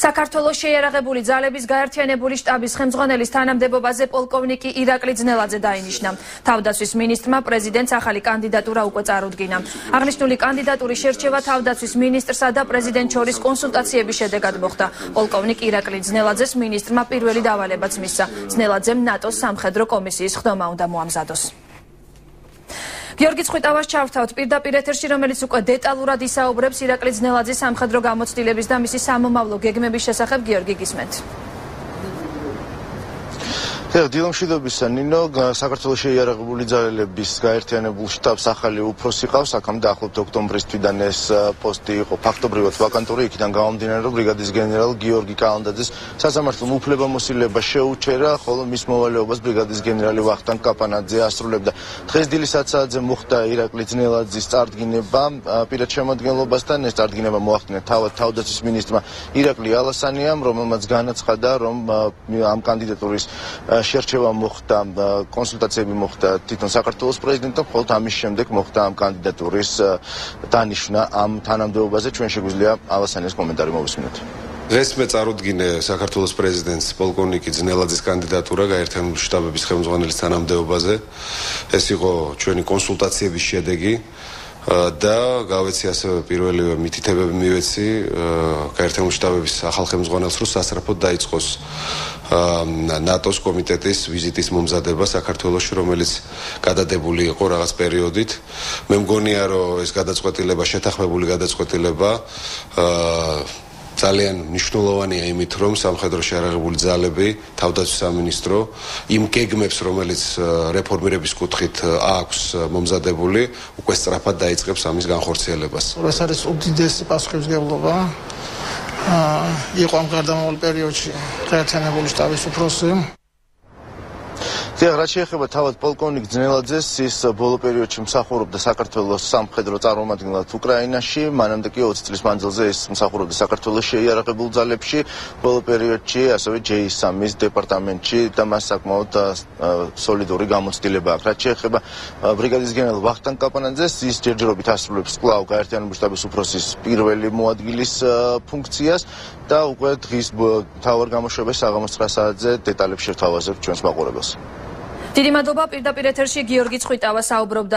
საქართველოს შეიარაღებული ძალების გაერთიანებული შტაბის ხელმძღვანელის თანამდებობაზე პოლკოვნიკი ირაკლი ძნელაძე დაინიშნა. თავდაცვის მინისტრმა პრეზიდენტს ახალი კანდიდატურა უკვე წარუდგინა. აღნიშნული კანდიდატურის შერჩევა თავდაცვის მინისტრსა და პრეზიდენტს შორის კონსულტაციების შედეგად მოხდა. პოლკოვნიკ ირაკლი ძნელაძეს მინისტრმა პირველი დავალებაც მისცა. ძნელაძემ ნატოს სამხედრო კომისიის ხდომა უნდა მოამზადოს. გიორგი წხვიტავას ჩავთავთ პირდაპირ ეთერში, რომელიც უკვე დეტალურად ისაუბრებს ირაკლი ძნელაძის სამხედრო გამოცდილების და მისი სამომავლო გეგმების შესახებ. გიორგი, გისმენთ. დილომშვიდობისა ნინო, საქართველოს შეიარაღებული ძალების გაერთიანებულ შტაბს ახალი უფროსი ყავს, აქამდე დაახლოებით ოქტომბრის თვიდან ეს პოსტი იყო ფაქტობრივად ვაკანტური, იქიდან გამომდინარე, რომ ბრიგადის გენერალ გიორგი კალანდაძეს სასამართლომ უფლებამოსილება შეუჩერა, ხოლო მის მოვალეობას ბრიგადის გენერალი ვახტანგ კაპანაძე ასრულებდა. დღეს დილის 10 საათზე მოხდა ირაკლი ძნელაძის წარდგინება პირად შემადგენლობასთან. ეს წარდგინება მოახდინა თავდაცვის მინისტრმა ირაკლი ალასანიამ, რომელმაც განაცხადა, რომ ამ კანდიდატურის შერჩევა მოხდა, კონსულტაციები მოხდა თვითონ საქართველოს პრეზიდენტთან, ხოლო ამის შემდეგ მოხდა ამ კანდიდატურის დანიშვნა ამ თანამდებობაზე. ჩვენ შეგვიძლია ალასანიას კომენტარი მოვისმინოთ. დღეს მე წარუდგინე საქართველოს პრეზიდენტს პოლკოვნიკი ძნელაძის კანდიდატურა გაერთიანებული შტაბების ხელმძღვანელის თანამდებობაზე. ეს იყო ჩვენი კონსულტაციების შედეგი და გავეცი ასევე პირველივე მითითებები მივეცი გაერთიანებული შტაბების ახალ ხელმძღვანელს, რომ სასწრაფოდ დაიწყოს ნატოს კომიტეტის ვიზიტის მომზადება საქართველოში, რომელიც გადადებული იყო რაღაც პერიოდით. მე მგონია, რომ ეს გადაწყვეტილება, შეთანხმებული გადაწყვეტილება ძალიან მნიშვნელოვანია იმით, რომ სამხედრო შეიარაღებული ძალები, თავდაცვის სამინისტრო იმ გეგმებს, რომელიც რეფორმირების კუთხით აქვს მომზადებული, უკვე სწრაფად დაიწყებს ამის განხორციელებას. ეს არის უდიდესი პასუხისმგებლობა. იყო ამ გარდამავალ პერიოდში გაერთიანებული შტაბის უფროსი. რაც შეეხება თავად პოლკოვნიკ ძნელაძეს, ის ბოლო პერიოდში მსახურობდა საქართველოს სამხედრო წარმომადგენლად უკრაინაში, მანამდე კი 20 წლის მანძილზე ის მსახურობდა საქართველოს შეიარაღებულ ძალებში, ბოლო პერიოდში ასევე J3-ის დეპარტამენტში და მას საკმაოდ სოლიდური გამოცდილება აქვს. რაც შეეხება ბრიგადის გენერალ ვახტანგ კაპანაძეს, ის ჯერჯერობით ასრულებს კვლავ გაერთიანებული შტაბის უფროსის პირველი მოადგილის ფუნქციას და უკვე დღის მთავარ გამოშვებაში საღამოს 9 საათზე დეტალებს შევთავაზებთ ჩვენს მაყურებელს. დიდი მადლობა, პირდაპირ ეთერში გიორგი წხვიტავა საუბრობდა.